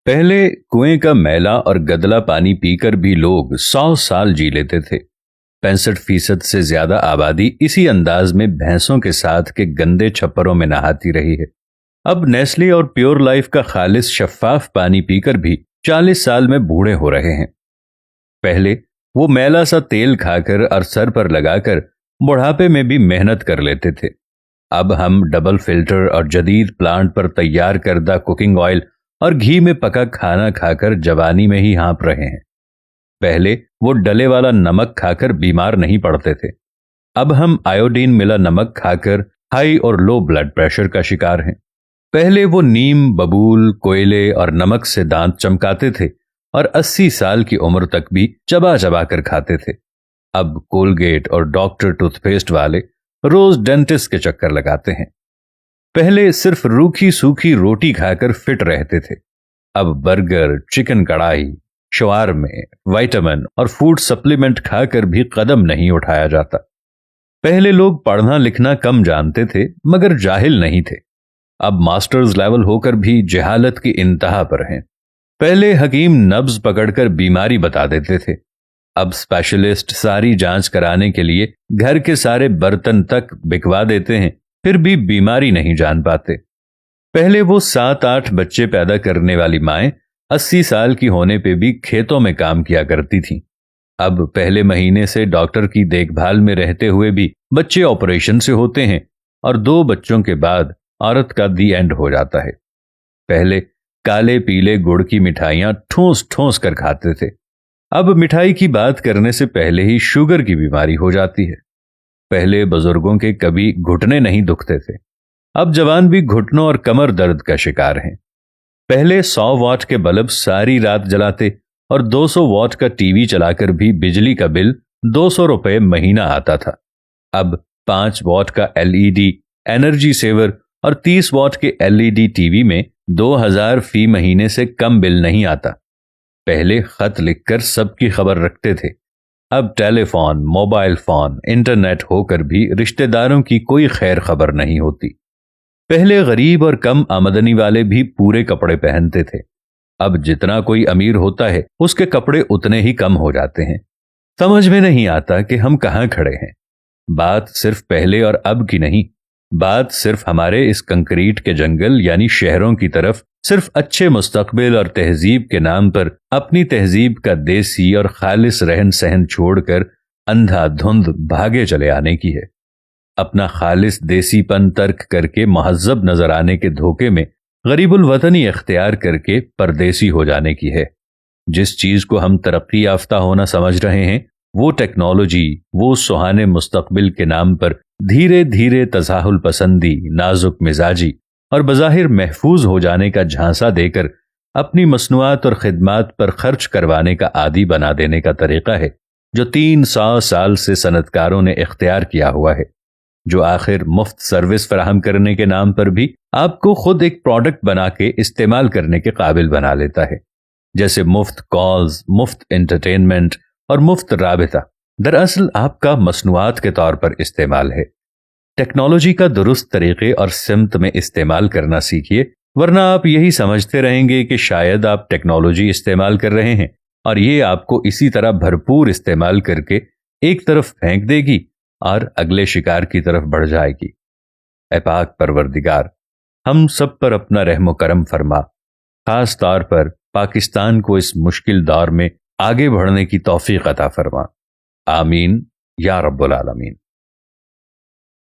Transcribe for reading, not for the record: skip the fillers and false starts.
पहले कुएं का मैला और गदला पानी पीकर भी लोग 100 साल जी लेते थे। 65% से ज्यादा आबादी इसी अंदाज में भैंसों के साथ के गंदे छप्परों में नहाती रही है। अब नेस्ले और प्योर लाइफ का खालिस शफाफ पानी पीकर भी 40 साल में बूढ़े हो रहे हैं। पहले वो मैला सा तेल खाकर और सर पर लगाकर बुढ़ापे में भी मेहनत कर लेते थे। अब हम डबल फिल्टर और जदीद प्लांट पर तैयार करदा कुकिंग ऑयल और घी में पका खाना खाकर जवानी में ही हाँप रहे हैं। पहले वो डले वाला नमक खाकर बीमार नहीं पड़ते थे। अब हम आयोडीन मिला नमक खाकर हाई और लो ब्लड प्रेशर का शिकार हैं। पहले वो नीम, बबूल, कोयले और नमक से दांत चमकाते थे और 80 साल की उम्र तक भी चबा चबा कर खाते थे। अब कोलगेट और डॉक्टर टूथपेस्ट वाले रोज डेंटिस्ट के चक्कर लगाते हैं। पहले सिर्फ रूखी सूखी रोटी खाकर फिट रहते थे। अब बर्गर, चिकन कढ़ाई, शवारमे, विटामिन और फूड सप्लीमेंट खाकर भी कदम नहीं उठाया जाता। पहले लोग पढ़ना लिखना कम जानते थे मगर जाहिल नहीं थे। अब मास्टर्स लेवल होकर भी जहालत की इंतहा पर हैं। पहले हकीम नब्ज पकड़कर बीमारी बता देते थे। अब स्पेशलिस्ट सारी जांच कराने के लिए घर के सारे बर्तन तक बिकवा देते हैं, फिर भी बीमारी नहीं जान पाते। पहले वो 7-8 बच्चे पैदा करने वाली माएं 80 साल की होने पे भी खेतों में काम किया करती थीं। अब पहले महीने से डॉक्टर की देखभाल में रहते हुए भी बच्चे ऑपरेशन से होते हैं और 2 बच्चों के बाद औरत का दी एंड हो जाता है। पहले काले पीले गुड़ की मिठाइयां ठोस ठोस कर खाते थे। अब मिठाई की बात करने से पहले ही शुगर की बीमारी हो जाती है। पहले बुजुर्गों के कभी घुटने नहीं दुखते थे। अब जवान भी घुटनों और कमर दर्द का शिकार हैं। पहले 100 वॉट के बल्ब सारी रात जलाते और 200 वॉट का टीवी चलाकर भी बिजली का बिल 200 रुपए महीना आता था। अब 5 वॉट का एलईडी एनर्जी सेवर और 30 वॉट के एलईडी टीवी में 2000 फी महीने से कम बिल नहीं आता। पहले खत लिखकर सबकी खबर रखते थे। अब टेलीफोन, मोबाइल फोन, इंटरनेट होकर भी रिश्तेदारों की कोई खैर खबर नहीं होती। पहले गरीब और कम आमदनी वाले भी पूरे कपड़े पहनते थे। अब जितना कोई अमीर होता है उसके कपड़े उतने ही कम हो जाते हैं। समझ में नहीं आता कि हम कहां खड़े हैं। बात सिर्फ पहले और अब की नहीं, बात सिर्फ हमारे इस कंक्रीट के जंगल यानी शहरों की तरफ सिर्फ अच्छे मुस्तकबिल और तहजीब के नाम पर अपनी तहजीब का देसी और खालिस रहन सहन छोड़कर अंधाधुंध भागे चले आने की है। अपना खालिस देसीपन तर्क करके महज्जब नजर आने के धोखे में गरीबुल वतनी इख्तियार करके परदेसी हो जाने की है। जिस चीज को हम तरक्की याफ्ता होना समझ रहे हैं वो टेक्नोलॉजी, वो सुहाने मुस्तकबिल के नाम पर धीरे धीरे तज़ाहुल पसंदी, नाजुक मिजाजी और बज़ाहिर महफूज हो जाने का झांसा देकर अपनी मसनूआत और खिदमात पर खर्च करवाने का आदी बना देने का तरीका है जो 300 साल से सनतकारों ने इख्तियार किया हुआ है, जो आखिर मुफ्त सर्विस फराहम करने के नाम पर भी आपको खुद एक प्रोडक्ट बना के इस्तेमाल करने के काबिल बना लेता है। जैसे मुफ्त कॉल्स, मुफ्त एंटरटेनमेंट और मुफ्त राबिता दरअसल आपका मसनूआत के तौर पर इस्तेमाल है। टेक्नोलॉजी का दुरुस्त तरीके और सिमत में इस्तेमाल करना सीखिए, वरना आप यही समझते रहेंगे कि शायद आप टेक्नोलॉजी इस्तेमाल कर रहे हैं और ये आपको इसी तरह भरपूर इस्तेमाल करके एक तरफ फेंक देगी और अगले शिकार की तरफ बढ़ जाएगी। ऐ पाक परवरदिगार, हम सब पर अपना रहम करम फरमा, खास तौर पर पाकिस्तान को इस मुश्किल दौर में आगे बढ़ने की तौफीक अता फरमा। आमीन या रब्बुल आलमीन।